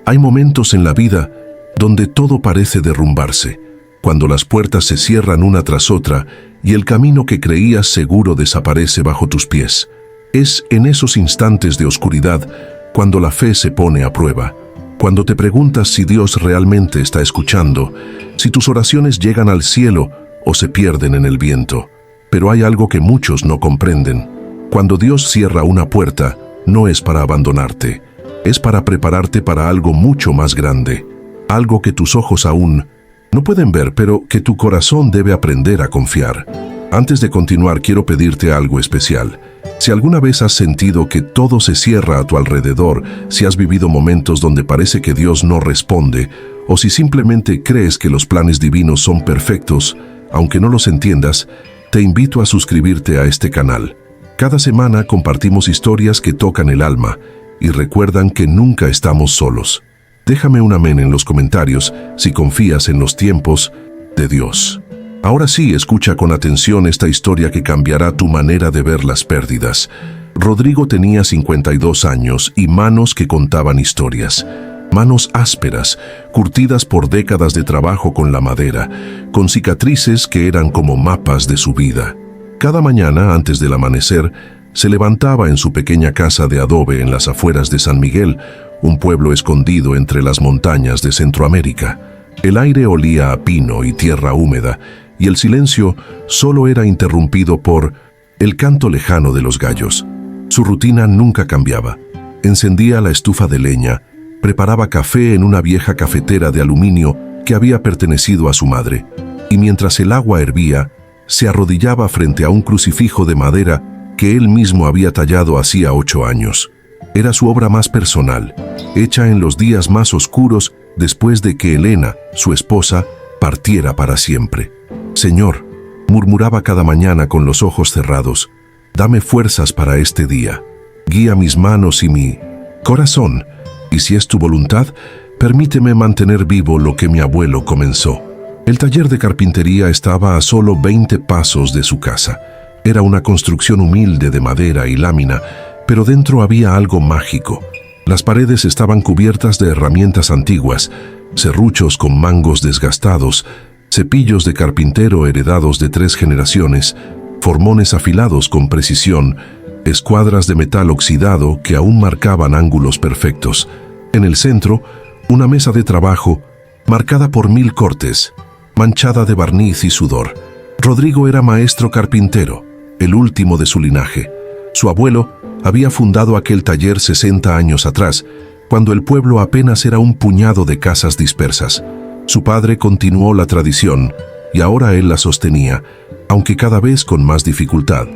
Hay momentos en la vida donde todo parece derrumbarse, cuando las puertas se cierran una tras otra y el camino que creías seguro desaparece bajo tus pies. Es en esos instantes de oscuridad cuando la fe se pone a prueba, cuando te preguntas si Dios realmente está escuchando, si tus oraciones llegan al cielo o se pierden en el viento. Pero hay algo que muchos no comprenden. Cuando Dios cierra una puerta, no es para abandonarte, es para prepararte para algo mucho más grande, algo que tus ojos aún no pueden ver, pero que tu corazón debe aprender a confiar. Antes de continuar, quiero pedirte algo especial. Si alguna vez has sentido que todo se cierra a tu alrededor, si has vivido momentos donde parece que Dios no responde, o si simplemente crees que los planes divinos son perfectos, aunque no los entiendas, te invito a suscribirte a este canal. Cada semana compartimos historias que tocan el alma y recuerdan que nunca estamos solos. Déjame un amén en los comentarios si confías en los tiempos de Dios. Ahora sí, escucha con atención esta historia que cambiará tu manera de ver las pérdidas. Rodrigo tenía 52 años y manos que contaban historias. Manos ásperas, curtidas por décadas de trabajo con la madera, con cicatrices que eran como mapas de su vida. Cada mañana, antes del amanecer, se levantaba en su pequeña casa de adobe en las afueras de San Miguel, un pueblo escondido entre las montañas de Centroamérica. El aire olía a pino y tierra húmeda, y el silencio solo era interrumpido por el canto lejano de los gallos. Su rutina nunca cambiaba. Encendía la estufa de leña, preparaba café en una vieja cafetera de aluminio que había pertenecido a su madre, y mientras el agua hervía, se arrodillaba frente a un crucifijo de madera que él mismo había tallado hacía 8 años. Era su obra más personal, hecha en los días más oscuros después de que Elena, su esposa, partiera para siempre. «Señor», murmuraba cada mañana con los ojos cerrados, «dame fuerzas para este día. Guía mis manos y mi corazón, y si es tu voluntad, permíteme mantener vivo lo que mi abuelo comenzó». El taller de carpintería estaba a solo 20 pasos de su casa. Era una construcción humilde de madera y lámina, pero dentro había algo mágico. Las paredes estaban cubiertas de herramientas antiguas, serruchos con mangos desgastados, cepillos de carpintero heredados de 3 generaciones, formones afilados con precisión, escuadras de metal oxidado que aún marcaban ángulos perfectos. En el centro, una mesa de trabajo marcada por 1000 cortes, manchada de barniz y sudor. Rodrigo era maestro carpintero, el último de su linaje. Su abuelo había fundado aquel taller 60 años atrás, cuando el pueblo apenas era un puñado de casas dispersas. Su padre continuó la tradición y ahora él la sostenía, aunque cada vez con más dificultad.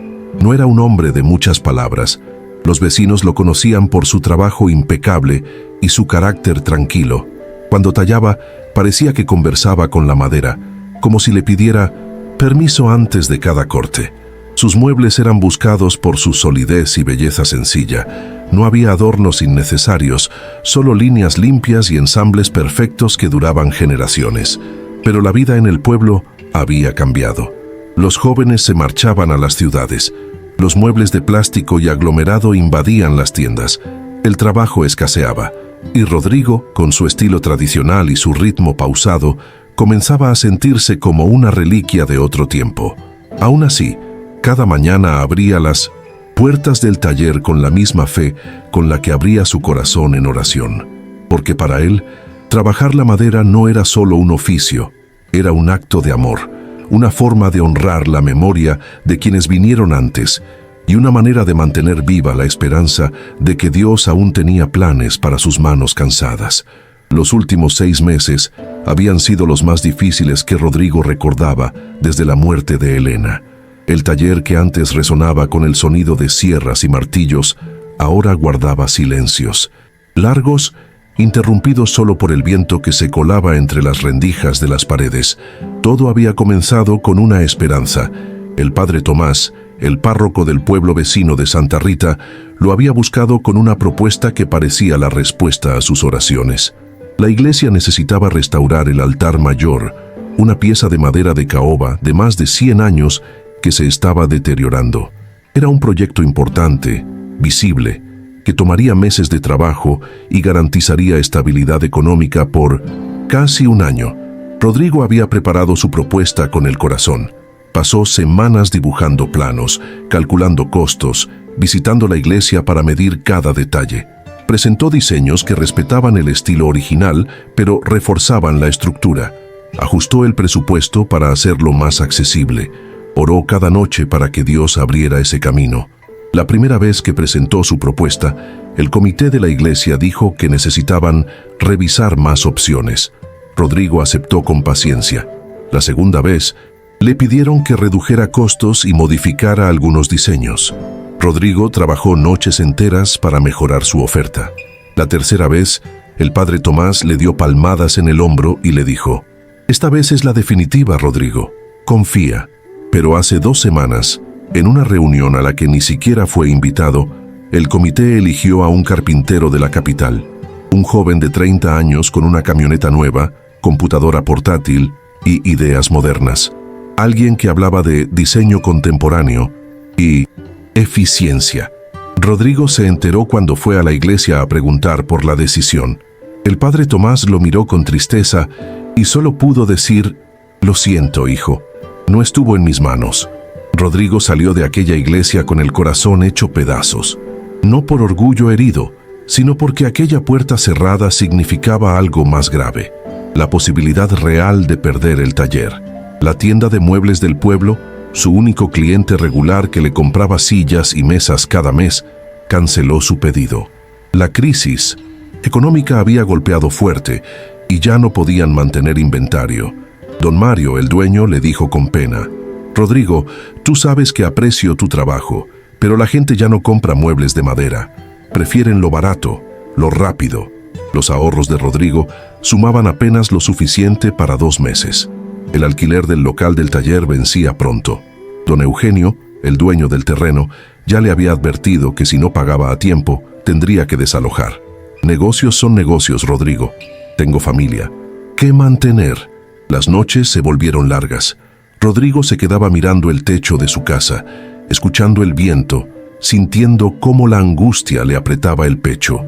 No era un hombre de muchas palabras. Los vecinos lo conocían por su trabajo impecable y su carácter tranquilo. Cuando tallaba, parecía que conversaba con la madera, como si le pidiera permiso antes de cada corte. Sus muebles eran buscados por su solidez y belleza sencilla. No había adornos innecesarios, solo líneas limpias y ensambles perfectos que duraban generaciones. Pero la vida en el pueblo había cambiado. Los jóvenes se marchaban a las ciudades. Los muebles de plástico y aglomerado invadían las tiendas. El trabajo escaseaba, y Rodrigo, con su estilo tradicional y su ritmo pausado, comenzaba a sentirse como una reliquia de otro tiempo. Aún así, cada mañana abría las puertas del taller con la misma fe con la que abría su corazón en oración. Porque para él, trabajar la madera no era solo un oficio, era un acto de amor, una forma de honrar la memoria de quienes vinieron antes y una manera de mantener viva la esperanza de que Dios aún tenía planes para sus manos cansadas. Los últimos 6 meses habían sido los más difíciles que Rodrigo recordaba desde la muerte de Elena. El taller que antes resonaba con el sonido de sierras y martillos, ahora guardaba silencios, largos, interrumpidos solo por el viento que se colaba entre las rendijas de las paredes. Todo había comenzado con una esperanza. El padre Tomás, el párroco del pueblo vecino de Santa Rita, lo había buscado con una propuesta que parecía la respuesta a sus oraciones. La iglesia necesitaba restaurar el altar mayor, una pieza de madera de caoba de más de 100 años que se estaba deteriorando. Era un proyecto importante, visible, que tomaría meses de trabajo y garantizaría estabilidad económica por casi un año. Rodrigo había preparado su propuesta con el corazón. Pasó semanas dibujando planos, calculando costos, visitando la iglesia para medir cada detalle. Presentó diseños que respetaban el estilo original, pero reforzaban la estructura. Ajustó el presupuesto para hacerlo más accesible. Oró cada noche para que Dios abriera ese camino. La primera vez que presentó su propuesta, el comité de la iglesia dijo que necesitaban revisar más opciones. Rodrigo aceptó con paciencia. La segunda vez, le pidieron que redujera costos y modificara algunos diseños. Rodrigo trabajó noches enteras para mejorar su oferta. La tercera vez, el padre Tomás le dio palmadas en el hombro y le dijo: «Esta vez es la definitiva, Rodrigo. Confía». Pero hace 2 semanas, en una reunión a la que ni siquiera fue invitado, el comité eligió a un carpintero de la capital, un joven de 30 años con una camioneta nueva, computadora portátil y ideas modernas. Alguien que hablaba de diseño contemporáneo y eficiencia. Rodrigo se enteró cuando fue a la iglesia a preguntar por la decisión. El padre Tomás lo miró con tristeza y solo pudo decir: «Lo siento, hijo, no estuvo en mis manos». Rodrigo salió de aquella iglesia con el corazón hecho pedazos, no por orgullo herido, sino porque aquella puerta cerrada significaba algo más grave: la posibilidad real de perder el taller. La tienda de muebles del pueblo, su único cliente regular que le compraba sillas y mesas cada mes, canceló su pedido. La crisis económica había golpeado fuerte y ya no podían mantener inventario. Don Mario, el dueño, le dijo con pena: «Rodrigo, tú sabes que aprecio tu trabajo, pero la gente ya no compra muebles de madera. Prefieren lo barato, lo rápido». Los ahorros de Rodrigo sumaban apenas lo suficiente para 2 meses. El alquiler del local del taller vencía pronto. Don Eugenio, el dueño del terreno, ya le había advertido que si no pagaba a tiempo, tendría que desalojar. Negocios son negocios, Rodrigo. Tengo familia. ¿Qué mantener? Las noches se volvieron largas. Rodrigo se quedaba mirando el techo de su casa, escuchando el viento, sintiendo cómo la angustia le apretaba el pecho.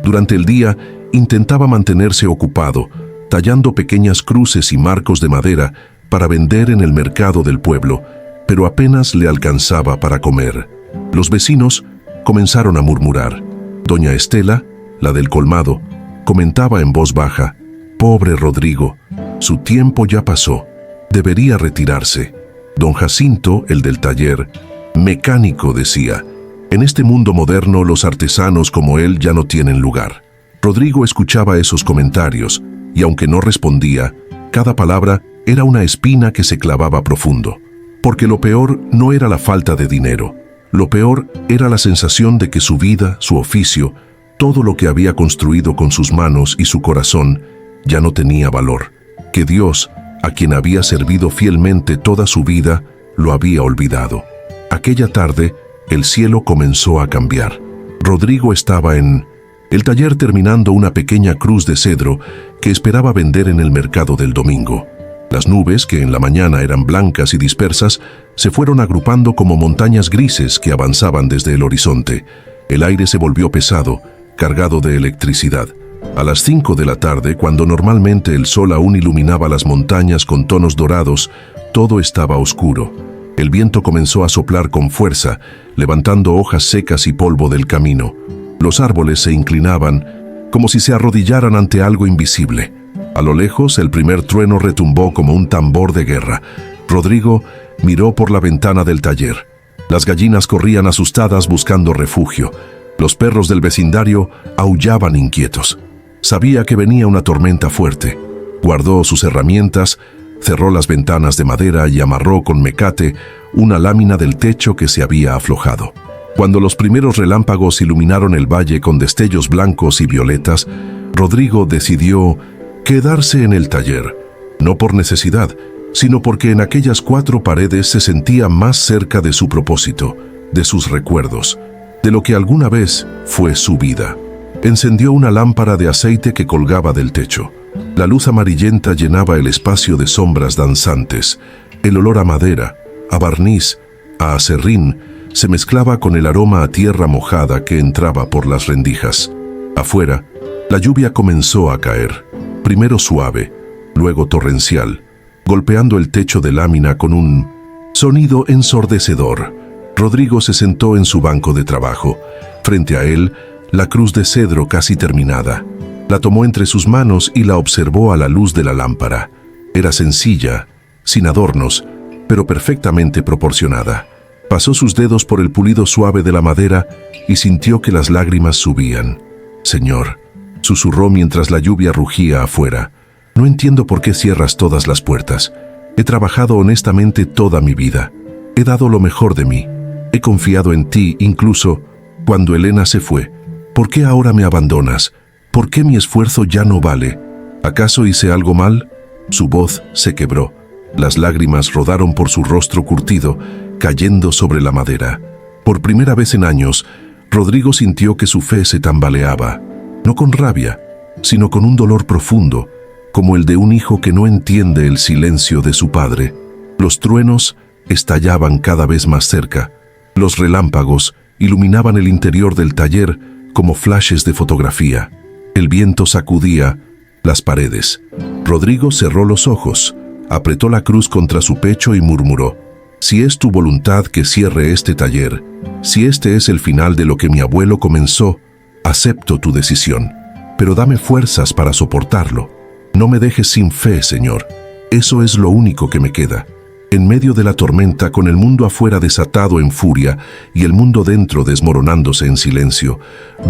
Durante el día, intentaba mantenerse ocupado, tallando pequeñas cruces y marcos de madera para vender en el mercado del pueblo, pero apenas le alcanzaba para comer. Los vecinos comenzaron a murmurar. Doña Estela, la del colmado, comentaba en voz baja: «Pobre Rodrigo, su tiempo ya pasó, debería retirarse». Don Jacinto, el del taller, mecánico, decía: «En este mundo moderno los artesanos como él ya no tienen lugar». Rodrigo escuchaba esos comentarios, y aunque no respondía, cada palabra era una espina que se clavaba profundo. Porque lo peor no era la falta de dinero. Lo peor era la sensación de que su vida, su oficio, todo lo que había construido con sus manos y su corazón, ya no tenía valor. Que Dios, a quien había servido fielmente toda su vida, lo había olvidado. Aquella tarde, el cielo comenzó a cambiar. Rodrigo estaba en el taller terminando una pequeña cruz de cedro que esperaba vender en el mercado del domingo. Las nubes, que en la mañana eran blancas y dispersas, se fueron agrupando como montañas grises que avanzaban desde el horizonte. El aire se volvió pesado, cargado de electricidad. A las 5 de la tarde, cuando normalmente el sol aún iluminaba las montañas con tonos dorados, todo estaba oscuro. El viento comenzó a soplar con fuerza, levantando hojas secas y polvo del camino. Los árboles se inclinaban, como si se arrodillaran ante algo invisible. A lo lejos, el primer trueno retumbó como un tambor de guerra. Rodrigo miró por la ventana del taller. Las gallinas corrían asustadas buscando refugio. Los perros del vecindario aullaban inquietos. Sabía que venía una tormenta fuerte. Guardó sus herramientas, cerró las ventanas de madera y amarró con mecate una lámina del techo que se había aflojado. Cuando los primeros relámpagos iluminaron el valle con destellos blancos y violetas, Rodrigo decidió quedarse en el taller, no por necesidad, sino porque en aquellas 4 paredes se sentía más cerca de su propósito, de sus recuerdos, de lo que alguna vez fue su vida. Encendió una lámpara de aceite que colgaba del techo. La luz amarillenta llenaba el espacio de sombras danzantes. El olor a madera, a barniz, a acerrín, se mezclaba con el aroma a tierra mojada que entraba por las rendijas. Afuera, la lluvia comenzó a caer, primero suave, luego torrencial, golpeando el techo de lámina con un sonido ensordecedor. Rodrigo se sentó en su banco de trabajo. Frente a él, la cruz de cedro casi terminada. La tomó entre sus manos y la observó a la luz de la lámpara. Era sencilla, sin adornos, pero perfectamente proporcionada. Pasó sus dedos por el pulido suave de la madera y sintió que las lágrimas subían. «Señor», susurró mientras la lluvia rugía afuera, «no entiendo por qué cierras todas las puertas. He trabajado honestamente toda mi vida. He dado lo mejor de mí. He confiado en ti incluso cuando Elena se fue. ¿Por qué ahora me abandonas? ¿Por qué mi esfuerzo ya no vale? ¿Acaso hice algo mal?» Su voz se quebró. Las lágrimas rodaron por su rostro curtido, cayendo sobre la madera. Por primera vez en años, Rodrigo sintió que su fe se tambaleaba, no con rabia, sino con un dolor profundo, como el de un hijo que no entiende el silencio de su padre. Los truenos estallaban cada vez más cerca. Los relámpagos iluminaban el interior del taller como flashes de fotografía. El viento sacudía las paredes. Rodrigo cerró los ojos, apretó la cruz contra su pecho y murmuró: «Si es tu voluntad que cierre este taller, si este es el final de lo que mi abuelo comenzó, acepto tu decisión, pero dame fuerzas para soportarlo. No me dejes sin fe, Señor. Eso es lo único que me queda». En medio de la tormenta, con el mundo afuera desatado en furia y el mundo dentro desmoronándose en silencio,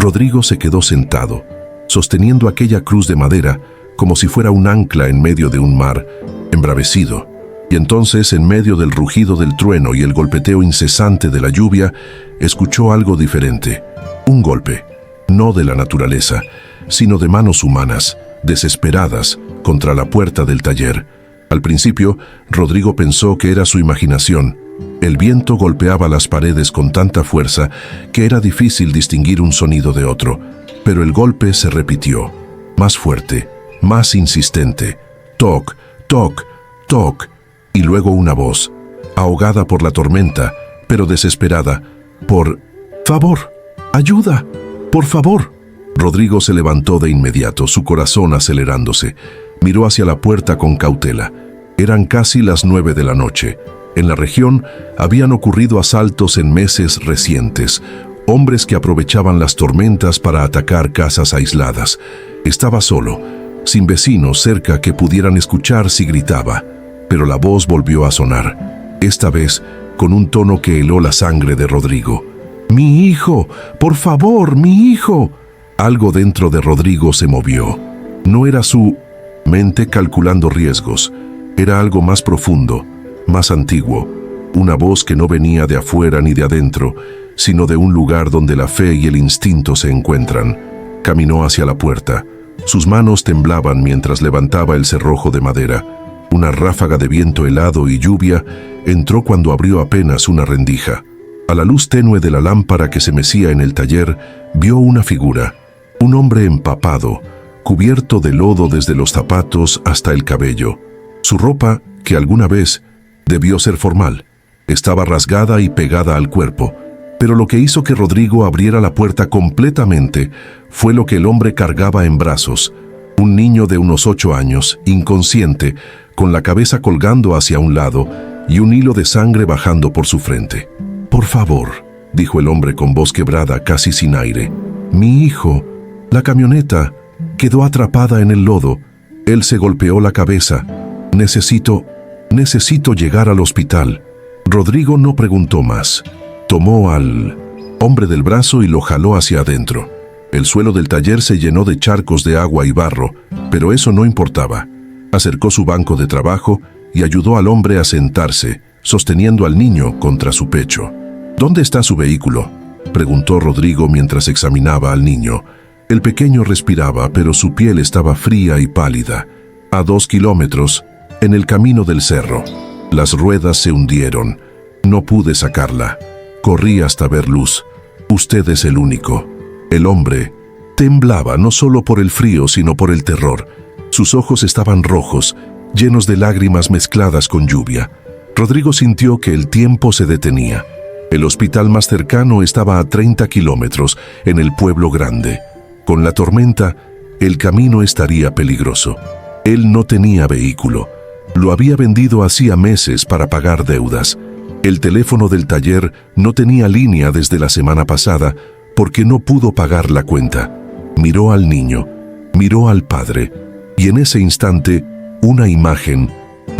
Rodrigo se quedó sentado, sosteniendo aquella cruz de madera como si fuera un ancla en medio de un mar, embravecido. Y entonces, en medio del rugido del trueno y el golpeteo incesante de la lluvia, escuchó algo diferente. Un golpe, no de la naturaleza, sino de manos humanas, desesperadas, contra la puerta del taller. Al principio, Rodrigo pensó que era su imaginación. El viento golpeaba las paredes con tanta fuerza que era difícil distinguir un sonido de otro. Pero el golpe se repitió, más fuerte, más insistente. Toc, toc, toc. Y luego una voz, ahogada por la tormenta, pero desesperada. «Por favor, ayuda, por favor». Rodrigo se levantó de inmediato, su corazón acelerándose. Miró hacia la puerta con cautela. Eran casi las 9 de la noche. En la región habían ocurrido asaltos en meses recientes, hombres que aprovechaban las tormentas para atacar casas aisladas. Estaba solo, sin vecinos cerca que pudieran escuchar si gritaba. Pero la voz volvió a sonar, esta vez con un tono que heló la sangre de Rodrigo. «Mi hijo, por favor, mi hijo». Algo dentro de Rodrigo se movió. No era su mente calculando riesgos, era algo más profundo, más antiguo, una voz que no venía de afuera ni de adentro, sino de un lugar donde la fe y el instinto se encuentran. Caminó hacia la puerta. Sus manos temblaban mientras levantaba el cerrojo de madera. Una ráfaga de viento helado y lluvia entró cuando abrió apenas una rendija. A la luz tenue de la lámpara que se mecía en el taller, vio una figura, un hombre empapado, cubierto de lodo desde los zapatos hasta el cabello. Su ropa, que alguna vez debió ser formal, estaba rasgada y pegada al cuerpo, pero lo que hizo que Rodrigo abriera la puerta completamente fue lo que el hombre cargaba en brazos, un niño de unos 8 años, inconsciente, con la cabeza colgando hacia un lado y un hilo de sangre bajando por su frente. «Por favor», dijo el hombre con voz quebrada, casi sin aire. «Mi hijo, la camioneta, quedó atrapada en el lodo. Él se golpeó la cabeza. Necesito llegar al hospital». Rodrigo no preguntó más. Tomó al hombre del brazo y lo jaló hacia adentro. El suelo del taller se llenó de charcos de agua y barro, pero eso no importaba. Acercó su banco de trabajo y ayudó al hombre a sentarse, sosteniendo al niño contra su pecho. «¿Dónde está su vehículo?», preguntó Rodrigo mientras examinaba al niño. El pequeño respiraba, pero su piel estaba fría y pálida. «A 2 kilómetros, en el camino del cerro». Las ruedas se hundieron. No pude sacarla. Corrí hasta ver luz. «Usted es el único». El hombre temblaba no solo por el frío, sino por el terror. Sus ojos estaban rojos, llenos de lágrimas mezcladas con lluvia. Rodrigo sintió que el tiempo se detenía. El hospital más cercano estaba a 30 kilómetros, en el pueblo grande. Con la tormenta, el camino estaría peligroso. Él no tenía vehículo. Lo había vendido hacía meses para pagar deudas. El teléfono del taller no tenía línea desde la semana pasada porque no pudo pagar la cuenta. Miró al niño, miró al padre, y en ese instante, una imagen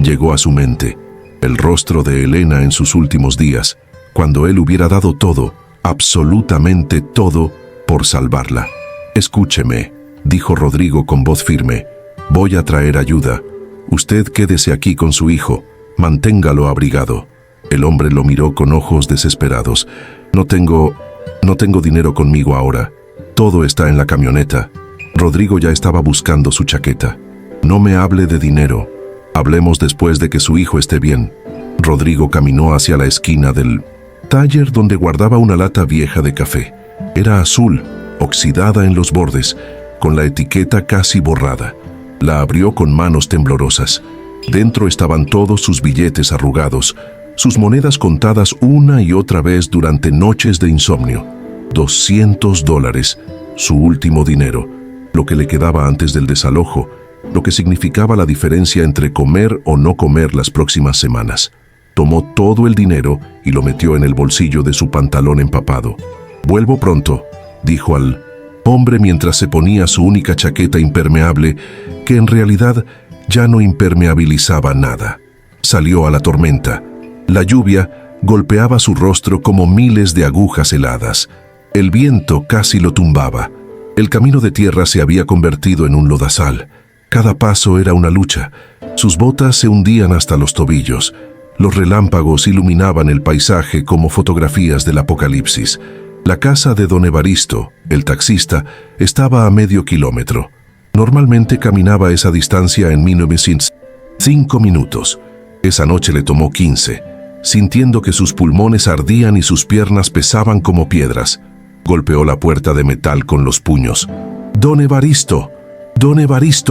llegó a su mente. El rostro de Elena en sus últimos días, cuando él hubiera dado todo, absolutamente todo, por salvarla. «Escúcheme», dijo Rodrigo con voz firme. «Voy a traer ayuda. Usted quédese aquí con su hijo. Manténgalo abrigado». El hombre lo miró con ojos desesperados. No tengo dinero conmigo ahora. Todo está en la camioneta». Rodrigo ya estaba buscando su chaqueta. «No me hable de dinero. Hablemos después de que su hijo esté bien». Rodrigo caminó hacia la esquina del taller donde guardaba una lata vieja de café. Era azul, oxidada en los bordes, con la etiqueta casi borrada. La abrió con manos temblorosas. Dentro estaban todos sus billetes arrugados, sus monedas contadas una y otra vez durante noches de insomnio. $200, su último dinero, lo que le quedaba antes del desalojo, lo que significaba la diferencia entre comer o no comer las próximas semanas. Tomó todo el dinero y lo metió en el bolsillo de su pantalón empapado. «Vuelvo pronto», dijo al hombre mientras se ponía su única chaqueta impermeable, que en realidad ya no impermeabilizaba nada. Salió a la tormenta. La lluvia golpeaba su rostro como miles de agujas heladas. El viento casi lo tumbaba. El camino de tierra se había convertido en un lodazal. Cada paso era una lucha. Sus botas se hundían hasta los tobillos. Los relámpagos iluminaban el paisaje como fotografías del apocalipsis. La casa de don Evaristo, el taxista, estaba a medio kilómetro. Normalmente caminaba esa distancia en 5 minutos. Esa noche le tomó 15, sintiendo que sus pulmones ardían y sus piernas pesaban como piedras. Golpeó la puerta de metal con los puños. «Don Evaristo,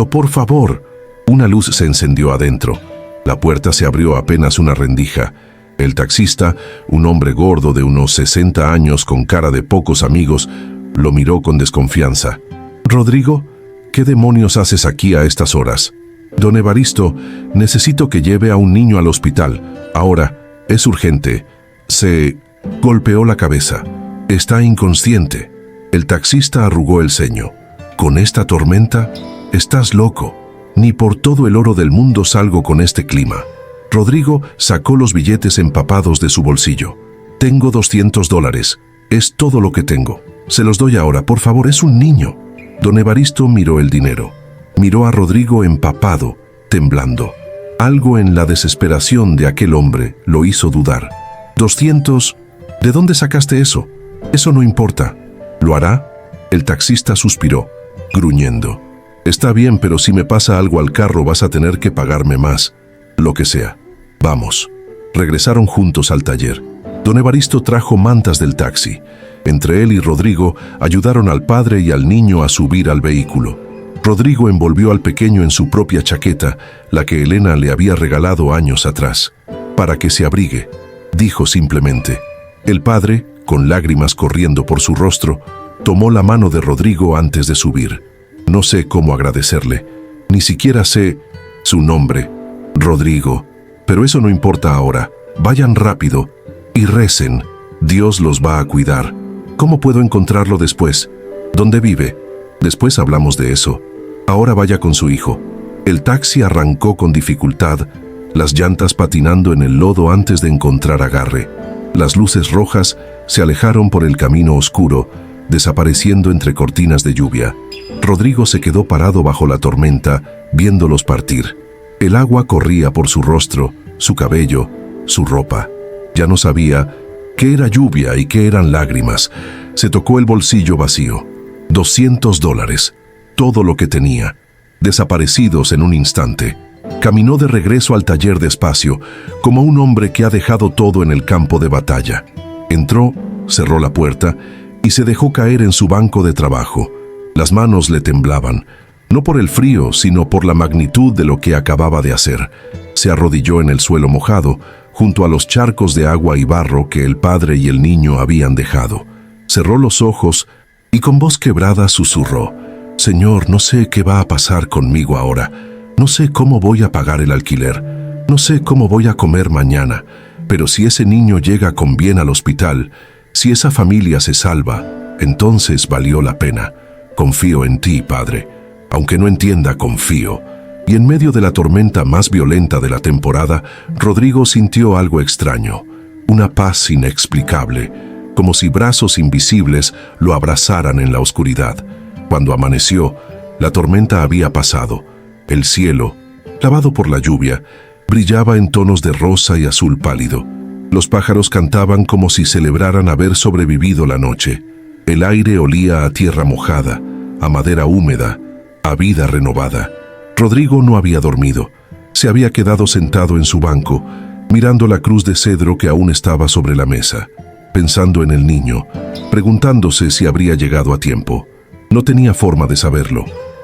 por favor». Una luz se encendió adentro. La puerta se abrió apenas una rendija. El taxista, un hombre gordo de unos 60 años con cara de pocos amigos, lo miró con desconfianza. «Rodrigo, ¿qué demonios haces aquí a estas horas?» «Don Evaristo, necesito que lleve a un niño al hospital. Ahora, es urgente». Se golpeó la cabeza. «Está inconsciente». El taxista arrugó el ceño. «¿Con esta tormenta? Estás loco. Ni por todo el oro del mundo salgo con este clima». Rodrigo sacó los billetes empapados de su bolsillo. «Tengo $200. Es todo lo que tengo. Se los doy ahora, por favor, es un niño». Don Evaristo miró el dinero. Miró a Rodrigo empapado, temblando. Algo en la desesperación de aquel hombre lo hizo dudar. «¿200? ¿De dónde sacaste eso? Eso no importa. ¿Lo hará?» El taxista suspiró, gruñendo. «Está bien, pero si me pasa algo al carro vas a tener que pagarme más. Lo que sea. Vamos». Regresaron juntos al taller. Don Evaristo trajo mantas del taxi. Entre él y Rodrigo ayudaron al padre y al niño a subir al vehículo. Rodrigo envolvió al pequeño en su propia chaqueta, la que Elena le había regalado años atrás. «Para que se abrigue», dijo simplemente. El padre, con lágrimas corriendo por su rostro, tomó la mano de Rodrigo antes de subir. No sé cómo agradecerle. Ni siquiera sé su nombre. «Rodrigo, pero eso no importa ahora. Vayan rápido y recen. Dios los va a cuidar. ¿Cómo puedo encontrarlo después? ¿Dónde vive? Después hablamos de eso. Ahora vaya con su hijo». El taxi arrancó con dificultad, las llantas patinando en el lodo antes de encontrar agarre. Las luces rojas se alejaron por el camino oscuro, desapareciendo entre cortinas de lluvia. Rodrigo se quedó parado bajo la tormenta, viéndolos partir. El agua corría por su rostro, su cabello, su ropa. Ya no sabía qué era lluvia y qué eran lágrimas. Se tocó el bolsillo vacío. $200, todo lo que tenía, desaparecidos en un instante. Caminó de regreso al taller despacio, como un hombre que ha dejado todo en el campo de batalla. Entró, cerró la puerta y se dejó caer en su banco de trabajo. Las manos le temblaban, no por el frío, sino por la magnitud de lo que acababa de hacer. Se arrodilló en el suelo mojado, junto a los charcos de agua y barro que el padre y el niño habían dejado. Cerró los ojos y con voz quebrada susurró: «Señor, no sé qué va a pasar conmigo ahora. No sé cómo voy a pagar el alquiler. No sé cómo voy a comer mañana. Pero si ese niño llega con bien al hospital, si esa familia se salva, entonces valió la pena. Confío en ti, Padre. Aunque no entienda, confío». Y en medio de la tormenta más violenta de la temporada, Rodrigo sintió algo extraño, una paz inexplicable, como si brazos invisibles lo abrazaran en la oscuridad. Cuando amaneció, la tormenta había pasado. El cielo, lavado por la lluvia, brillaba en tonos de rosa y azul pálido. Los pájaros cantaban como si celebraran haber sobrevivido la noche. El aire olía a tierra mojada, a madera húmeda, a vida renovada. Rodrigo no había dormido. Se había quedado sentado en su banco, mirando la cruz de cedro que aún estaba sobre la mesa, pensando en el niño, preguntándose si habría llegado a tiempo. No tenía forma de saberlo.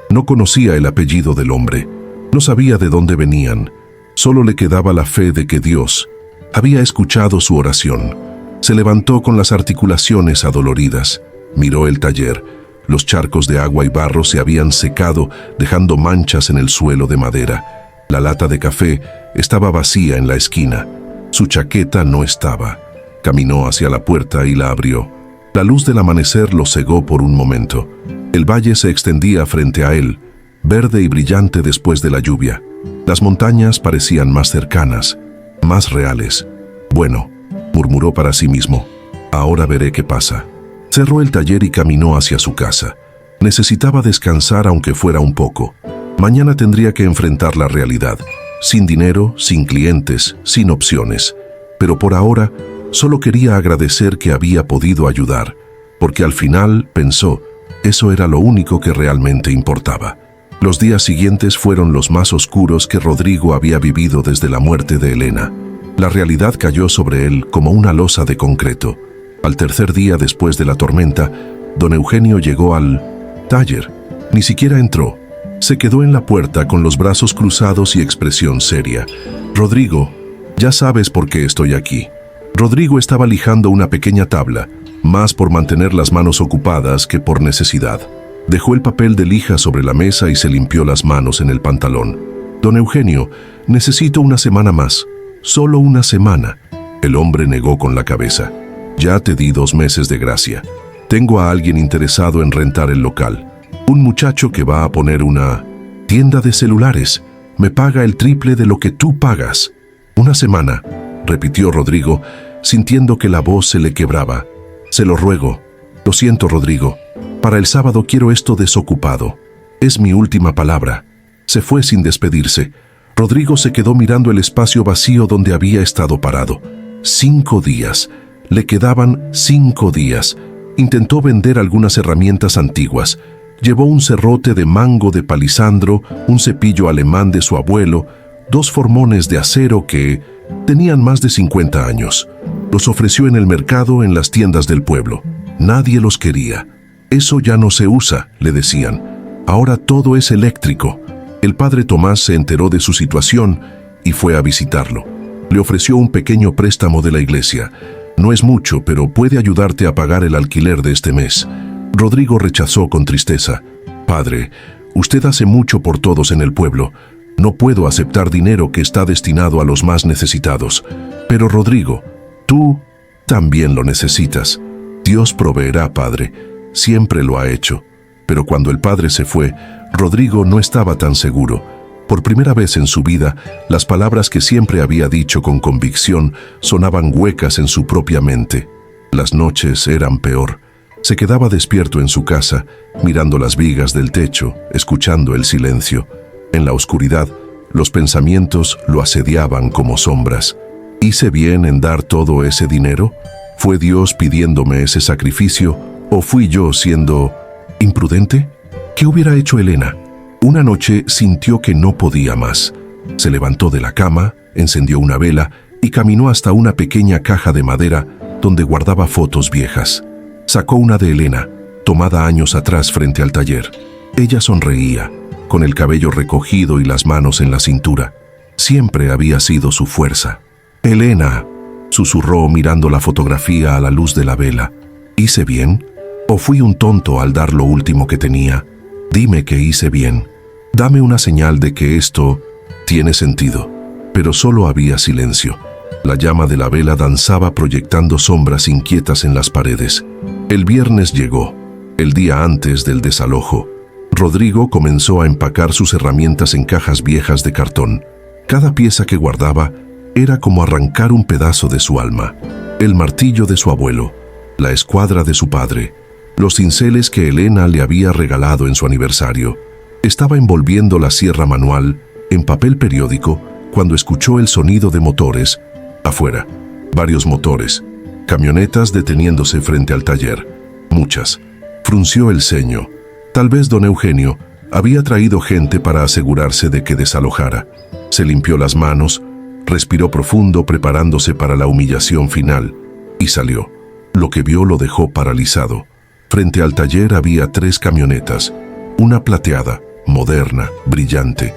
No conocía el apellido del hombre. No sabía de dónde venían. Solo le quedaba la fe de que Dios había escuchado su oración. Se levantó con las articulaciones adoloridas. Miró el taller. Los charcos de agua y barro se habían secado, dejando manchas en el suelo de madera. La lata de café estaba vacía en la esquina. Su chaqueta no estaba. Caminó hacia la puerta y la abrió. La luz del amanecer lo cegó por un momento. El valle se extendía frente a él, verde y brillante después de la lluvia. Las montañas parecían más cercanas, más reales. «Bueno», murmuró para sí mismo, «ahora veré qué pasa». Cerró el taller y caminó hacia su casa. Necesitaba descansar aunque fuera un poco. Mañana tendría que enfrentar la realidad, sin dinero, sin clientes, sin opciones. Pero por ahora, solo quería agradecer que había podido ayudar, porque al final, pensó, eso era lo único que realmente importaba. Los días siguientes fueron los más oscuros que Rodrigo había vivido desde la muerte de Elena. La realidad cayó sobre él como una losa de concreto. Al tercer día después de la tormenta, don Eugenio llegó al taller. Ni siquiera entró. Se quedó en la puerta con los brazos cruzados y expresión seria. «Rodrigo, ya sabes por qué estoy aquí». Rodrigo estaba lijando una pequeña tabla, más por mantener las manos ocupadas que por necesidad. Dejó el papel de lija sobre la mesa y se limpió las manos en el pantalón. «Don Eugenio, necesito una semana más. Solo una semana». El hombre negó con la cabeza. «Ya te di 2 meses de gracia. Tengo a alguien interesado en rentar el local. Un muchacho que va a poner una tienda de celulares. Me paga el triple de lo que tú pagas». «Una semana», repitió Rodrigo, sintiendo que la voz se le quebraba. «Se lo ruego. Lo siento, Rodrigo. Para el sábado quiero esto desocupado. Es mi última palabra». Se fue sin despedirse. Rodrigo se quedó mirando el espacio vacío donde había estado parado. 5 días. Le quedaban 5 días. Intentó vender algunas herramientas antiguas. Llevó un serrote de mango de palisandro, un cepillo alemán de su abuelo, 2 formones de acero que tenían más de 50 años. Los ofreció en el mercado, en las tiendas del pueblo. Nadie los quería. «Eso ya no se usa», le decían. «Ahora todo es eléctrico». El padre Tomás se enteró de su situación y fue a visitarlo. Le ofreció un pequeño préstamo de la iglesia. «No es mucho, pero puede ayudarte a pagar el alquiler de este mes». Rodrigo rechazó con tristeza. «Padre, usted hace mucho por todos en el pueblo. No puedo aceptar dinero que está destinado a los más necesitados». «Pero Rodrigo, tú también lo necesitas. Dios proveerá, padre. Siempre lo ha hecho». Pero cuando el padre se fue, Rodrigo no estaba tan seguro. Por primera vez en su vida, las palabras que siempre había dicho con convicción sonaban huecas en su propia mente. Las noches eran peor. Se quedaba despierto en su casa, mirando las vigas del techo, escuchando el silencio. En la oscuridad, los pensamientos lo asediaban como sombras. ¿Hice bien en dar todo ese dinero? ¿Fue Dios pidiéndome ese sacrificio o fui yo siendo imprudente? ¿Qué hubiera hecho Elena? Una noche sintió que no podía más. Se levantó de la cama, encendió una vela y caminó hasta una pequeña caja de madera donde guardaba fotos viejas. Sacó una de Elena, tomada años atrás frente al taller. Ella sonreía, con el cabello recogido y las manos en la cintura. Siempre había sido su fuerza. Elena, susurró mirando la fotografía a la luz de la vela. ¿Hice bien? ¿O fui un tonto al dar lo último que tenía? Dime que hice bien. Dame una señal de que esto tiene sentido. Pero solo había silencio. La llama de la vela danzaba proyectando sombras inquietas en las paredes. El viernes llegó, el día antes del desalojo. Rodrigo comenzó a empacar sus herramientas en cajas viejas de cartón. Cada pieza que guardaba era como arrancar un pedazo de su alma. El martillo de su abuelo, la escuadra de su padre, los cinceles que Elena le había regalado en su aniversario. Estaba envolviendo la sierra manual en papel periódico cuando escuchó el sonido de motores afuera. Varios motores, camionetas deteniéndose frente al taller. Muchas. Frunció el ceño. Tal vez don Eugenio había traído gente para asegurarse de que desalojara. Se limpió las manos, respiró profundo preparándose para la humillación final y salió. Lo que vio lo dejó paralizado. Frente al taller había 3 camionetas, una plateada, moderna, brillante,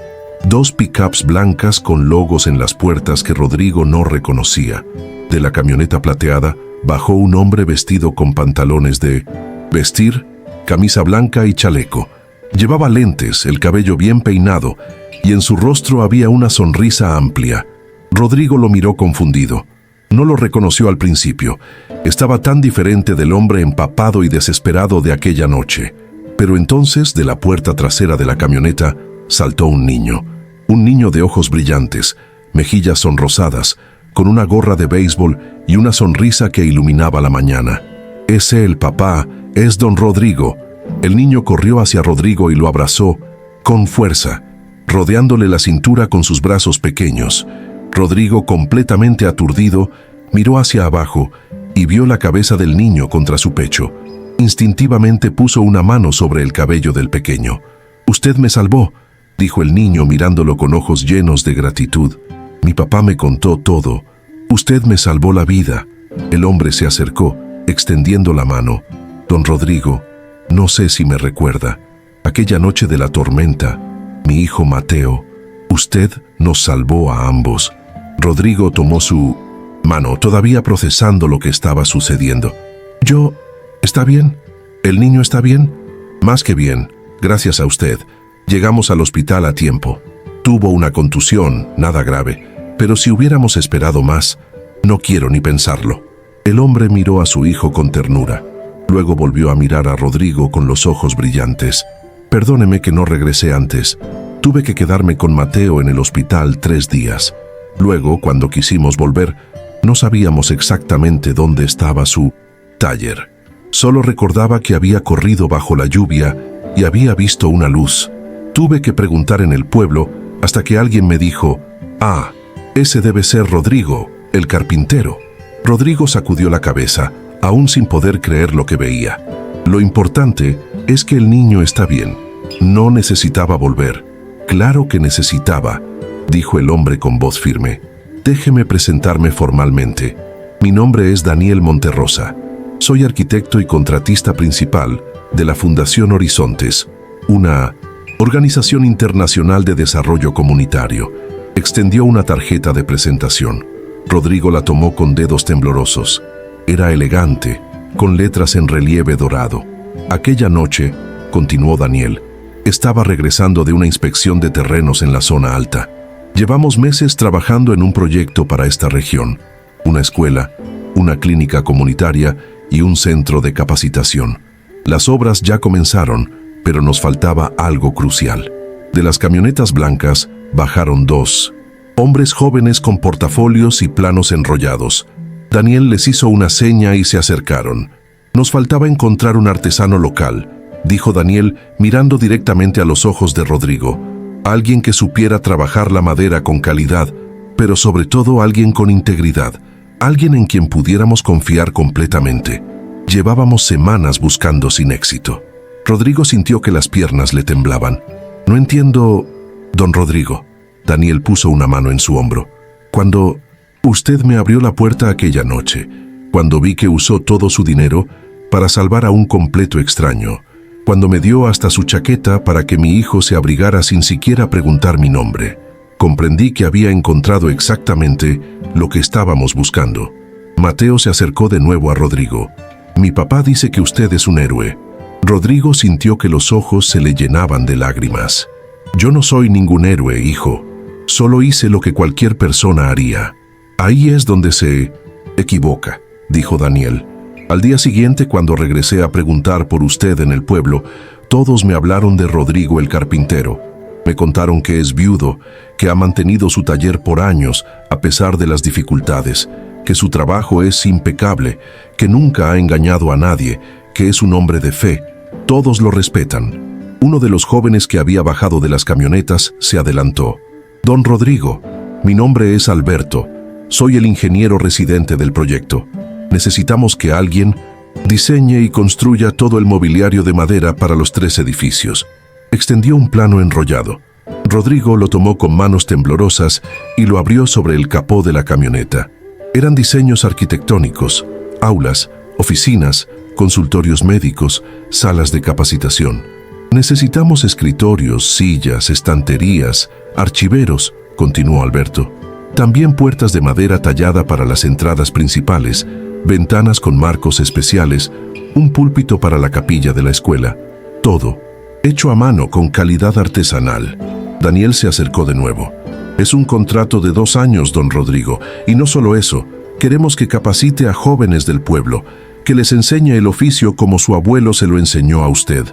2 pickups blancas con logos en las puertas que Rodrigo no reconocía. De la camioneta plateada bajó un hombre vestido con pantalones de vestir, camisa blanca y chaleco. Llevaba lentes, el cabello bien peinado, y en su rostro había una sonrisa amplia. Rodrigo lo miró confundido. No lo reconoció al principio. Estaba tan diferente del hombre empapado y desesperado de aquella noche. Pero entonces, de la puerta trasera de la camioneta, saltó un niño. Un niño de ojos brillantes, mejillas sonrosadas, con una gorra de béisbol y una sonrisa que iluminaba la mañana. Es él, papá, es don Rodrigo. El niño corrió hacia Rodrigo y lo abrazó con fuerza, rodeándole la cintura con sus brazos pequeños. Rodrigo, completamente aturdido, miró hacia abajo y vio la cabeza del niño contra su pecho. Instintivamente puso una mano sobre el cabello del pequeño. «Usted me salvó», dijo el niño mirándolo con ojos llenos de gratitud. «Mi papá me contó todo. Usted me salvó la vida». El hombre se acercó, extendiendo la mano. «Don Rodrigo, no sé si me recuerda. Aquella noche de la tormenta, mi hijo Mateo, usted nos salvó a ambos». Rodrigo tomó su mano, todavía procesando lo que estaba sucediendo. «Yo... ¿Está bien? ¿El niño está bien?» «Más que bien, gracias a usted. Llegamos al hospital a tiempo. Tuvo una contusión, nada grave, pero si hubiéramos esperado más, no quiero ni pensarlo». El hombre miró a su hijo con ternura. Luego volvió a mirar a Rodrigo con los ojos brillantes. «Perdóneme que no regresé antes. Tuve que quedarme con Mateo en el hospital 3 días. Luego, cuando quisimos volver, no sabíamos exactamente dónde estaba su taller. Solo recordaba que había corrido bajo la lluvia y había visto una luz. Tuve que preguntar en el pueblo hasta que alguien me dijo, «Ah, ese debe ser Rodrigo, el carpintero». Rodrigo sacudió la cabeza, aún sin poder creer lo que veía. «Lo importante es que el niño está bien. No necesitaba volver». «Claro que necesitaba», dijo el hombre con voz firme. «Déjeme presentarme formalmente. Mi nombre es Daniel Monterrosa. Soy arquitecto y contratista principal de la Fundación Horizontes, una organización internacional de desarrollo comunitario». Extendió una tarjeta de presentación. Rodrigo la tomó con dedos temblorosos. Era elegante, con letras en relieve dorado. «Aquella noche», continuó Daniel, «estaba regresando de una inspección de terrenos en la zona alta. Llevamos meses trabajando en un proyecto para esta región, una escuela, una clínica comunitaria y un centro de capacitación. Las obras ya comenzaron, pero nos faltaba algo crucial. De las camionetas blancas bajaron 2 hombres jóvenes con portafolios y planos enrollados. Daniel les hizo una seña y se acercaron. «Nos faltaba encontrar un artesano local», dijo Daniel mirando directamente a los ojos de Rodrigo. «Alguien que supiera trabajar la madera con calidad, pero sobre todo alguien con integridad, alguien en quien pudiéramos confiar completamente». Llevábamos semanas buscando sin éxito. Rodrigo sintió que las piernas le temblaban. «No entiendo, don Rodrigo». Daniel puso una mano en su hombro. «Cuando usted me abrió la puerta aquella noche, cuando vi que usó todo su dinero para salvar a un completo extraño, cuando me dio hasta su chaqueta para que mi hijo se abrigara sin siquiera preguntar mi nombre, Comprendí que había encontrado exactamente lo que estábamos buscando. Mateo se acercó de nuevo a Rodrigo. «Mi papá dice que usted es un héroe». Rodrigo sintió que los ojos se le llenaban de lágrimas. «Yo no soy ningún héroe, hijo. Solo hice lo que cualquier persona haría». «Ahí es donde se equivoca», dijo Daniel. «Al día siguiente, cuando regresé a preguntar por usted en el pueblo, todos me hablaron de Rodrigo el carpintero. Me contaron que es viudo, que ha mantenido su taller por años a pesar de las dificultades, que su trabajo es impecable, que nunca ha engañado a nadie, que es un hombre de fe. Todos lo respetan». Uno de los jóvenes que había bajado de las camionetas se adelantó. «Don Rodrigo, mi nombre es Alberto. Soy el ingeniero residente del proyecto. Necesitamos que alguien diseñe y construya todo el mobiliario de madera para los 3 edificios». Extendió un plano enrollado. Rodrigo lo tomó con manos temblorosas y lo abrió sobre el capó de la camioneta. Eran diseños arquitectónicos, aulas, oficinas, consultorios médicos, salas de capacitación. «Necesitamos escritorios, sillas, estanterías, archiveros», continuó Alberto. «También puertas de madera tallada para las entradas principales, ventanas con marcos especiales, un púlpito para la capilla de la escuela. Todo hecho a mano con calidad artesanal». Daniel se acercó de nuevo. «Es un contrato de 2 años, don Rodrigo, y no solo eso, queremos que capacite a jóvenes del pueblo, que les enseñe el oficio como su abuelo se lo enseñó a usted.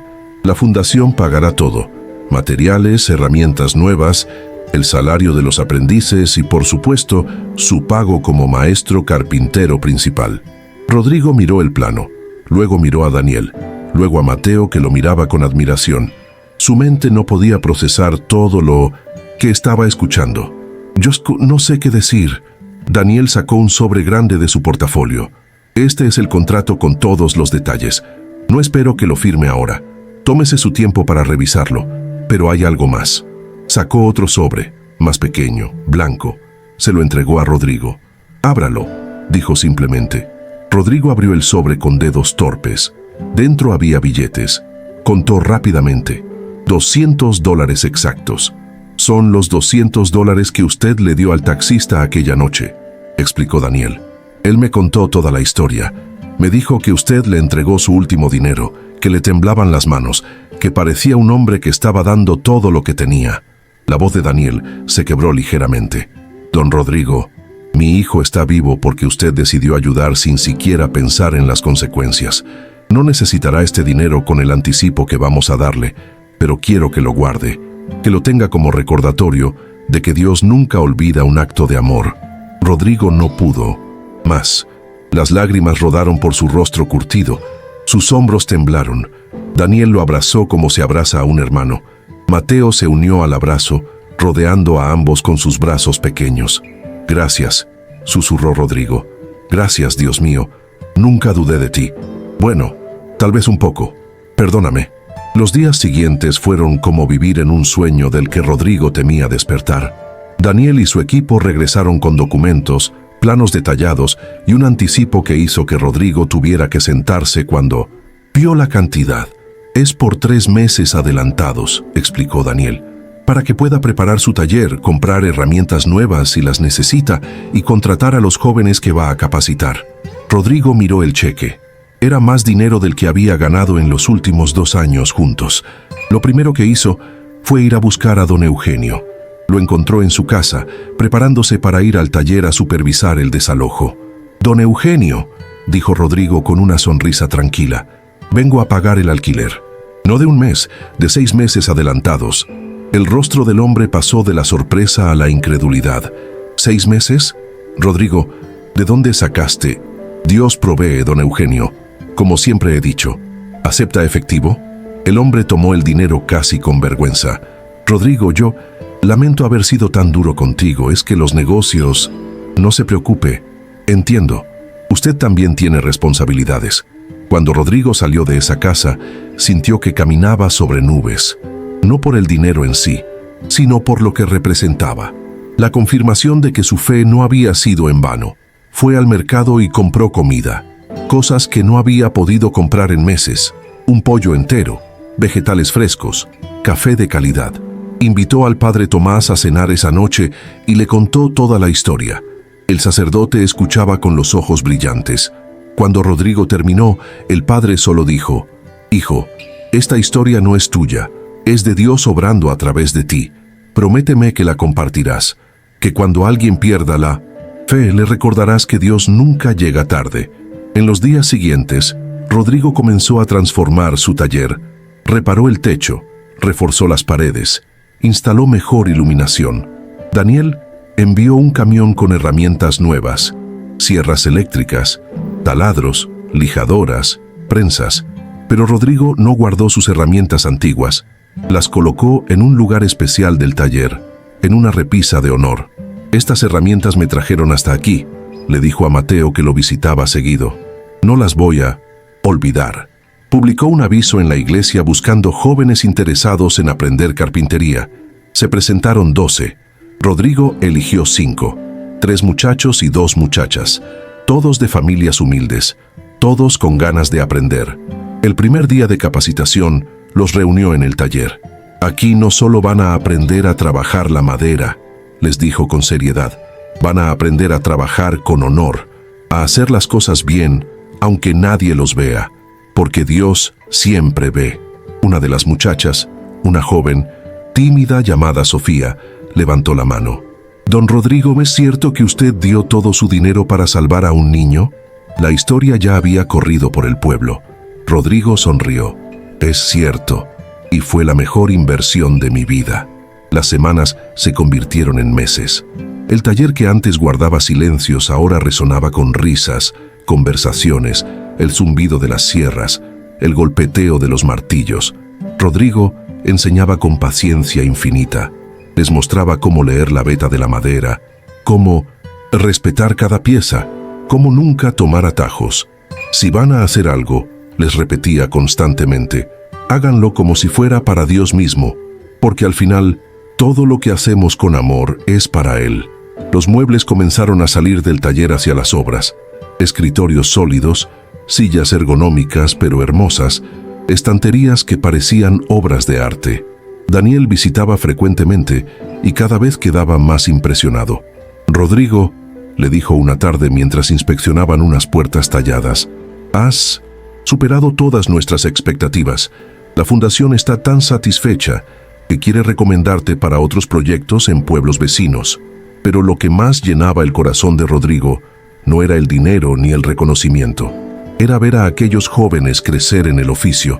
La fundación pagará todo: materiales, herramientas nuevas, el salario de los aprendices y, por supuesto, su pago como maestro carpintero principal». Rodrigo miró el plano, luego miró a Daniel, luego a Mateo, que lo miraba con admiración. Su mente no podía procesar todo lo que estaba escuchando. «Yo no sé qué decir». Daniel sacó un sobre grande de su portafolio. «Este es el contrato con todos los detalles. No espero que lo firme ahora. Tómese su tiempo para revisarlo, pero hay algo más». Sacó otro sobre, más pequeño, blanco. Se lo entregó a Rodrigo. «Ábralo», dijo simplemente. Rodrigo abrió el sobre con dedos torpes. Dentro había billetes. Contó rápidamente. $200 exactos. «Son los $200 que usted le dio al taxista aquella noche», explicó Daniel. «Él me contó toda la historia. Me dijo que usted le entregó su último dinero, que le temblaban las manos, que parecía un hombre que estaba dando todo lo que tenía». La voz de Daniel se quebró ligeramente. «Don Rodrigo, mi hijo está vivo porque usted decidió ayudar sin siquiera pensar en las consecuencias. No necesitará este dinero con el anticipo que vamos a darle, pero quiero que lo guarde, que lo tenga como recordatorio de que Dios nunca olvida un acto de amor». Rodrigo no pudo más. Las lágrimas rodaron por su rostro curtido. Sus hombros temblaron. Daniel lo abrazó como se abraza a un hermano. Mateo se unió al abrazo, rodeando a ambos con sus brazos pequeños. «Gracias», susurró Rodrigo. «Gracias, Dios mío. Nunca dudé de ti. Bueno, tal vez un poco. Perdóname». Los días siguientes fueron como vivir en un sueño del que Rodrigo temía despertar. Daniel y su equipo regresaron con documentos, planos detallados y un anticipo que hizo que Rodrigo tuviera que sentarse cuando vio la cantidad. «Es por 3 meses adelantados», explicó Daniel, «para que pueda preparar su taller, comprar herramientas nuevas si las necesita y contratar a los jóvenes que va a capacitar». Rodrigo miró el cheque. Era más dinero del que había ganado en los últimos 2 años juntos. Lo primero que hizo fue ir a buscar a don Eugenio. Lo encontró en su casa, preparándose para ir al taller a supervisar el desalojo. «Don Eugenio», dijo Rodrigo con una sonrisa tranquila, «vengo a pagar el alquiler. No de 1 mes, de 6 meses adelantados». El rostro del hombre pasó de la sorpresa a la incredulidad. «¿6 meses? Rodrigo, ¿de dónde sacaste?» «Dios provee, don Eugenio. Como siempre he dicho». «¿Acepta efectivo?» El hombre tomó el dinero casi con vergüenza. «Rodrigo, yo lamento haber sido tan duro contigo. Es que los negocios...» «No se preocupe. Entiendo. Usted también tiene responsabilidades». Cuando Rodrigo salió de esa casa, sintió que caminaba sobre nubes. No por el dinero en sí, sino por lo que representaba. La confirmación de que su fe no había sido en vano. Fue al mercado y compró comida. Cosas que no había podido comprar en meses. Un pollo entero, vegetales frescos, café de calidad. Invitó al padre Tomás a cenar esa noche y le contó toda la historia. El sacerdote escuchaba con los ojos brillantes. Cuando Rodrigo terminó, el padre solo dijo: «Hijo, esta historia no es tuya, es de Dios obrando a través de ti. Prométeme que la compartirás, que cuando alguien pierda la fe le recordarás que Dios nunca llega tarde». En los días siguientes, Rodrigo comenzó a transformar su taller. Reparó el techo, reforzó las paredes, instaló mejor iluminación. Daniel envió un camión con herramientas nuevas, sierras eléctricas, taladros, lijadoras, prensas. Pero Rodrigo no guardó sus herramientas antiguas. Las colocó en un lugar especial del taller, en una repisa de honor. «Estas herramientas me trajeron hasta aquí», le dijo a Mateo, que lo visitaba seguido. «No las voy a olvidar». Publicó un aviso en la iglesia buscando jóvenes interesados en aprender carpintería. Se presentaron 12. Rodrigo eligió 5, 3 muchachos y 2 muchachas, todos de familias humildes, todos con ganas de aprender. El primer día de capacitación los reunió en el taller. «Aquí no solo van a aprender a trabajar la madera», les dijo con seriedad, «van a aprender a trabajar con honor, a hacer las cosas bien, aunque nadie los vea, porque Dios siempre ve». Una de las muchachas, una joven, tímida llamada Sofía, levantó la mano. «Don Rodrigo, ¿es cierto que usted dio todo su dinero para salvar a un niño?». La historia ya había corrido por el pueblo. Rodrigo sonrió. «Es cierto, y fue la mejor inversión de mi vida». Las semanas se convirtieron en meses. El taller, que antes guardaba silencios, ahora resonaba con risas, conversaciones, el zumbido de las sierras, el golpeteo de los martillos. Rodrigo enseñaba con paciencia infinita. Les mostraba cómo leer la veta de la madera, cómo respetar cada pieza, cómo nunca tomar atajos. «Si van a hacer algo», les repetía constantemente, «háganlo como si fuera para Dios mismo, porque al final todo lo que hacemos con amor es para Él». Los muebles comenzaron a salir del taller hacia las obras. Escritorios sólidos, sillas ergonómicas pero hermosas, estanterías que parecían obras de arte. Daniel visitaba frecuentemente y cada vez quedaba más impresionado. «Rodrigo», le dijo una tarde mientras inspeccionaban unas puertas talladas, «has superado todas nuestras expectativas. La fundación está tan satisfecha que quiere recomendarte para otros proyectos en pueblos vecinos». Pero lo que más llenaba el corazón de Rodrigo no era el dinero ni el reconocimiento. Era ver a aquellos jóvenes crecer en el oficio,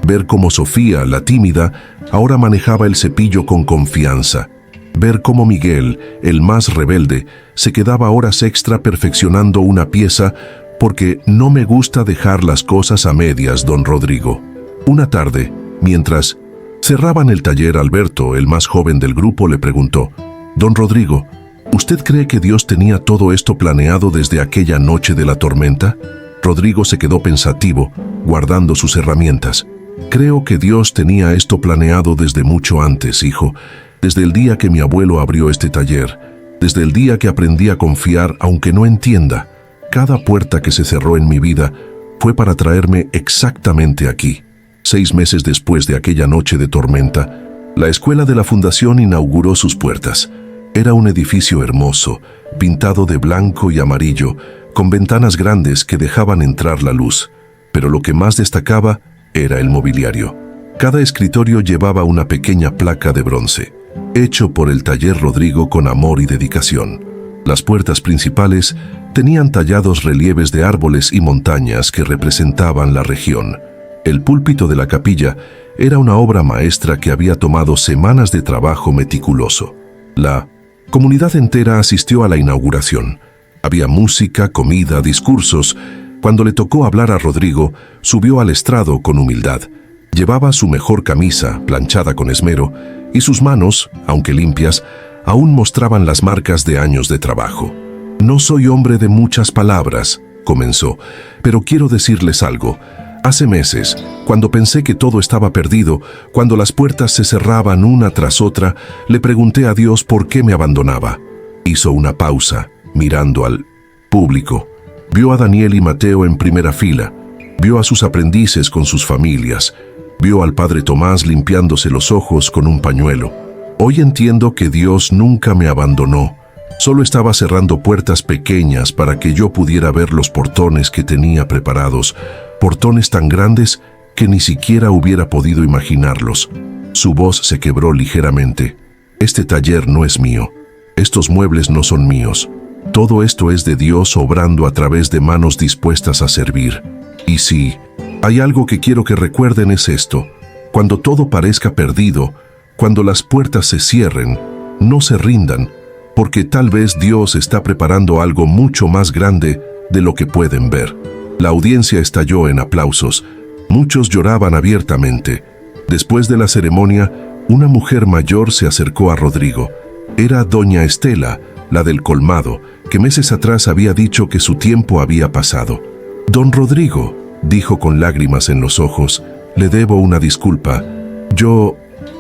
ver cómo Sofía, la tímida, ahora manejaba el cepillo con confianza, ver cómo Miguel, el más rebelde, se quedaba horas extra perfeccionando una pieza, porque no me gusta dejar las cosas a medias, don Rodrigo. Una tarde, mientras cerraban el taller, Alberto, el más joven del grupo, le preguntó: «Don Rodrigo, ¿usted cree que Dios tenía todo esto planeado desde aquella noche de la tormenta?». Rodrigo se quedó pensativo, guardando sus herramientas. «Creo que Dios tenía esto planeado desde mucho antes, hijo, desde el día que mi abuelo abrió este taller, desde el día que aprendí a confiar aunque no entienda. Cada puerta que se cerró en mi vida fue para traerme exactamente aquí». 6 meses después de aquella noche de tormenta, la escuela de la fundación inauguró sus puertas. Era un edificio hermoso, pintado de blanco y amarillo, con ventanas grandes que dejaban entrar la luz. Pero lo que más destacaba era el mobiliario. Cada escritorio llevaba una pequeña placa de bronce, hecho por el taller Rodrigo con amor y dedicación. Las puertas principales tenían tallados relieves de árboles y montañas que representaban la región. El púlpito de la capilla era una obra maestra que había tomado semanas de trabajo meticuloso. La comunidad entera asistió a la inauguración. Había música, comida, discursos. Cuando le tocó hablar a Rodrigo, subió al estrado con humildad. Llevaba su mejor camisa, planchada con esmero, y sus manos, aunque limpias, aún mostraban las marcas de años de trabajo. «No soy hombre de muchas palabras», comenzó, «pero quiero decirles algo. Hace meses, cuando pensé que todo estaba perdido, cuando las puertas se cerraban una tras otra, le pregunté a Dios por qué me abandonaba». Hizo una pausa, mirando al público. Vio a Daniel y Mateo en primera fila, vio a sus aprendices con sus familias, vio al padre Tomás limpiándose los ojos con un pañuelo. Hoy entiendo que Dios nunca me abandonó. Solo estaba cerrando puertas pequeñas para que yo pudiera ver los portones que tenía preparados, portones tan grandes que ni siquiera hubiera podido imaginarlos. Su voz se quebró ligeramente. Este taller no es mío. Estos muebles no son míos. Todo esto es de Dios obrando a través de manos dispuestas a servir. Y sí, hay algo que quiero que recuerden es esto. Cuando todo parezca perdido, cuando las puertas se cierren, no se rindan, porque tal vez Dios está preparando algo mucho más grande de lo que pueden ver. La audiencia estalló en aplausos. Muchos lloraban abiertamente. Después de la ceremonia, una mujer mayor se acercó a Rodrigo. Era doña Estela, la del colmado, que meses atrás había dicho que su tiempo había pasado. «Don Rodrigo», dijo con lágrimas en los ojos, «le debo una disculpa. Yo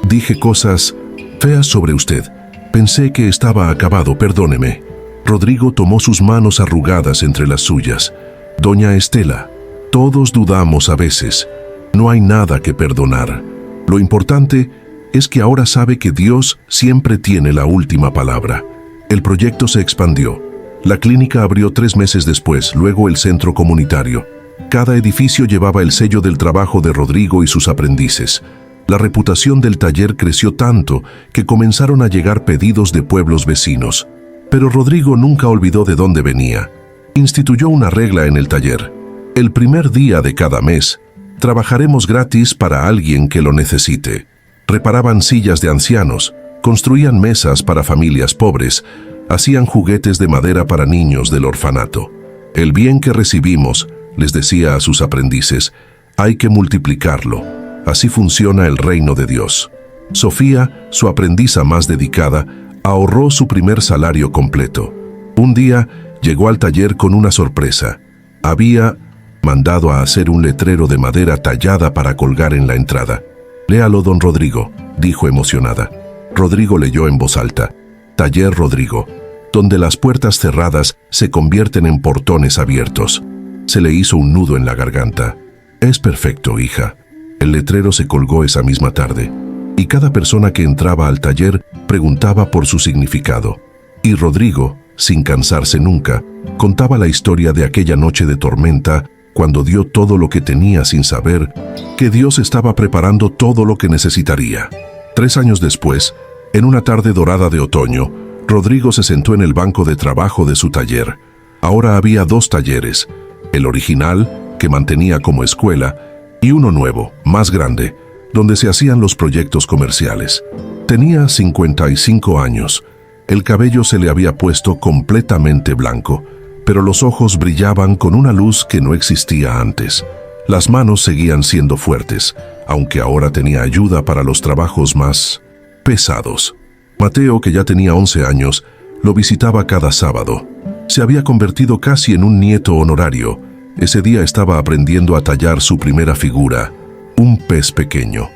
dije cosas feas sobre usted. Pensé que estaba acabado, perdóneme». Rodrigo tomó sus manos arrugadas entre las suyas. «Doña Estela, todos dudamos a veces. No hay nada que perdonar. Lo importante es que ahora sabe que Dios siempre tiene la última palabra». El proyecto se expandió. La clínica abrió 3 meses después, luego el centro comunitario. Cada edificio llevaba el sello del trabajo de Rodrigo y sus aprendices. La reputación del taller creció tanto que comenzaron a llegar pedidos de pueblos vecinos. Pero Rodrigo nunca olvidó de dónde venía. Instituyó una regla en el taller. El primer día de cada mes, trabajaremos gratis para alguien que lo necesite. Reparaban sillas de ancianos, construían mesas para familias pobres, hacían juguetes de madera para niños del orfanato. El bien que recibimos, les decía a sus aprendices, hay que multiplicarlo. Así funciona el reino de Dios. Sofía, su aprendiza más dedicada, ahorró su primer salario completo. Un día llegó al taller con una sorpresa. Había mandado a hacer un letrero de madera tallada para colgar en la entrada. «Léalo, don Rodrigo», dijo emocionada. Rodrigo leyó en voz alta: «Taller Rodrigo, donde las puertas cerradas se convierten en portones abiertos». Se le hizo un nudo en la garganta. «Es perfecto, hija». El letrero se colgó esa misma tarde, y cada persona que entraba al taller preguntaba por su significado. Y Rodrigo, sin cansarse nunca, contaba la historia de aquella noche de tormenta cuando dio todo lo que tenía sin saber que Dios estaba preparando todo lo que necesitaría. 3 años después, en una tarde dorada de otoño, Rodrigo se sentó en el banco de trabajo de su taller. Ahora había 2 talleres, el original, que mantenía como escuela, y uno nuevo, más grande, donde se hacían los proyectos comerciales. Tenía 55 años. El cabello se le había puesto completamente blanco, pero los ojos brillaban con una luz que no existía antes. Las manos seguían siendo fuertes, aunque ahora tenía ayuda para los trabajos más pesados. Mateo, que ya tenía 11 años, lo visitaba cada sábado. Se había convertido casi en un nieto honorario. Ese día estaba aprendiendo a tallar su primera figura, un pez pequeño.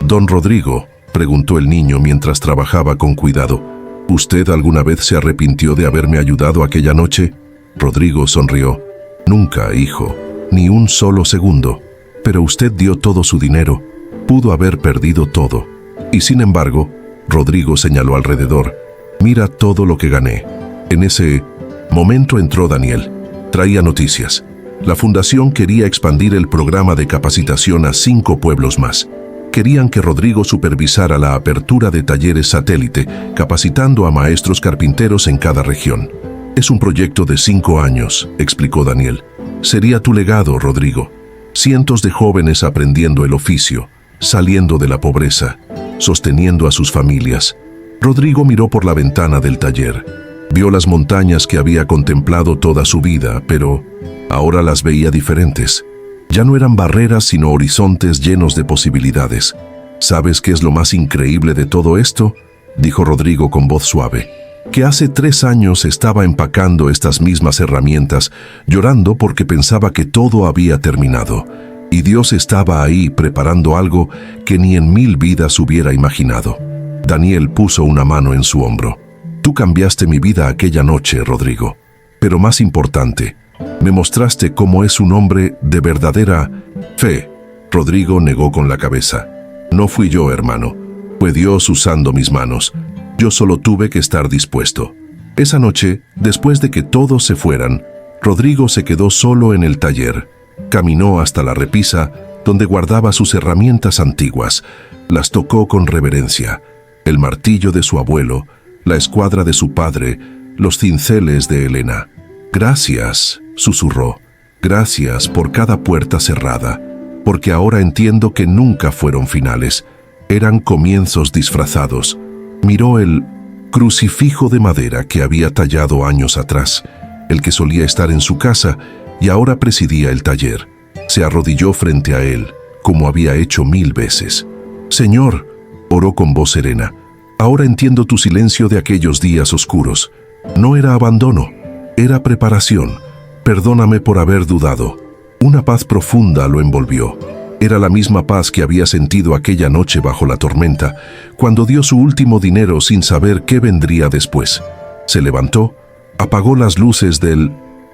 «Don Rodrigo», preguntó el niño mientras trabajaba con cuidado, «¿usted alguna vez se arrepintió de haberme ayudado aquella noche?» Rodrigo sonrió. «Nunca, hijo, ni un solo segundo. Pero usted dio todo su dinero. Pudo haber perdido todo. Y sin embargo», Rodrigo señaló alrededor, «mira todo lo que gané». En ese momento entró Daniel. Traía noticias. La fundación quería expandir el programa de capacitación a 5 pueblos más. Querían que Rodrigo supervisara la apertura de talleres satélite, capacitando a maestros carpinteros en cada región. «Es un proyecto de 5 años», explicó Daniel. «Sería tu legado, Rodrigo. Cientos de jóvenes aprendiendo el oficio, saliendo de la pobreza, sosteniendo a sus familias». Rodrigo miró por la ventana del taller. Vio las montañas que había contemplado toda su vida, pero ahora las veía diferentes. Ya no eran barreras, sino horizontes llenos de posibilidades. «¿Sabes qué es lo más increíble de todo esto?», dijo Rodrigo con voz suave. «Que hace 3 años estaba empacando estas mismas herramientas, llorando porque pensaba que todo había terminado. Y Dios estaba ahí preparando algo que ni en 1000 vidas hubiera imaginado». Daniel puso una mano en su hombro. «Tú cambiaste mi vida aquella noche, Rodrigo. Pero más importante, me mostraste cómo es un hombre de verdadera fe». Rodrigo negó con la cabeza. «No fui yo, hermano. Fue Dios usando mis manos. Yo solo tuve que estar dispuesto. Esa noche, después de que todos se fueran, Rodrigo se quedó solo en el taller. Caminó hasta la repisa, donde guardaba sus herramientas antiguas. Las tocó con reverencia. El martillo de su abuelo, la escuadra de su padre, los cinceles de Elena. «Gracias», susurró. «Gracias por cada puerta cerrada, porque ahora entiendo que nunca fueron finales. Eran comienzos disfrazados». Miró el crucifijo de madera que había tallado años atrás, el que solía estar en su casa y ahora presidía el taller. Se arrodilló frente a él, como había hecho 1000 veces. «Señor», oró con voz serena, «ahora entiendo tu silencio de aquellos días oscuros. No era abandono, era preparación. Perdóname por haber dudado». Una paz profunda lo envolvió. Era la misma paz que había sentido aquella noche bajo la tormenta, cuando dio su último dinero sin saber qué vendría después. Se levantó, apagó las luces del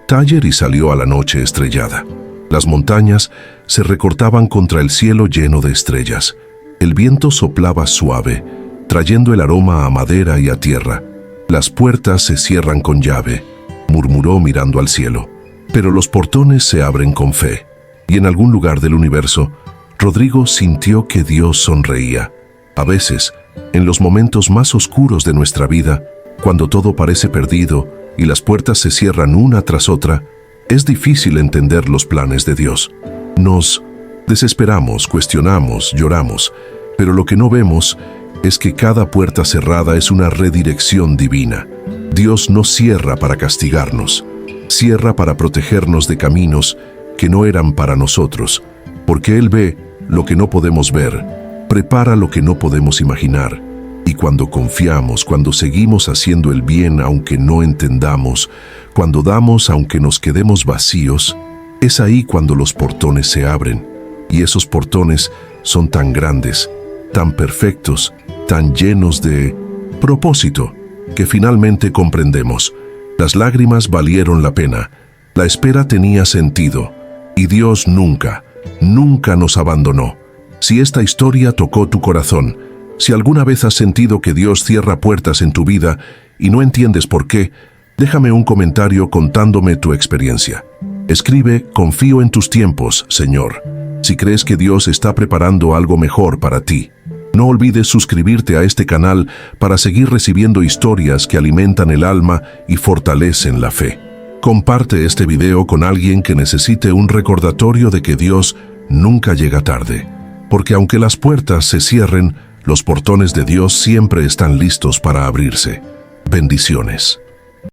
taller y salió a la noche estrellada. Las montañas se recortaban contra el cielo lleno de estrellas. El viento soplaba suave, trayendo el aroma a madera y a tierra. «Las puertas se cierran con llave», murmuró mirando al cielo. «Pero los portones se abren con fe». Y en algún lugar del universo, Rodrigo sintió que Dios sonreía. A veces, en los momentos más oscuros de nuestra vida, cuando todo parece perdido y las puertas se cierran una tras otra, es difícil entender los planes de Dios. Nos desesperamos, cuestionamos, lloramos, pero lo que no vemos es que cada puerta cerrada es una redirección divina. Dios no cierra para castigarnos, cierra para protegernos de caminos que no eran para nosotros, porque Él ve lo que no podemos ver, prepara lo que no podemos imaginar, y cuando confiamos, cuando seguimos haciendo el bien aunque no entendamos, cuando damos aunque nos quedemos vacíos, es ahí cuando los portones se abren, y esos portones son tan grandes, tan perfectos, tan llenos de propósito, que finalmente comprendemos. Las lágrimas valieron la pena, la espera tenía sentido, y Dios nunca, nunca nos abandonó. Si esta historia tocó tu corazón, si alguna vez has sentido que Dios cierra puertas en tu vida y no entiendes por qué, déjame un comentario contándome tu experiencia. Escribe: «Confío en tus tiempos, Señor», si crees que Dios está preparando algo mejor para ti. No olvides suscribirte a este canal para seguir recibiendo historias que alimentan el alma y fortalecen la fe. Comparte este video con alguien que necesite un recordatorio de que Dios nunca llega tarde, porque aunque las puertas se cierren, los portones de Dios siempre están listos para abrirse. Bendiciones.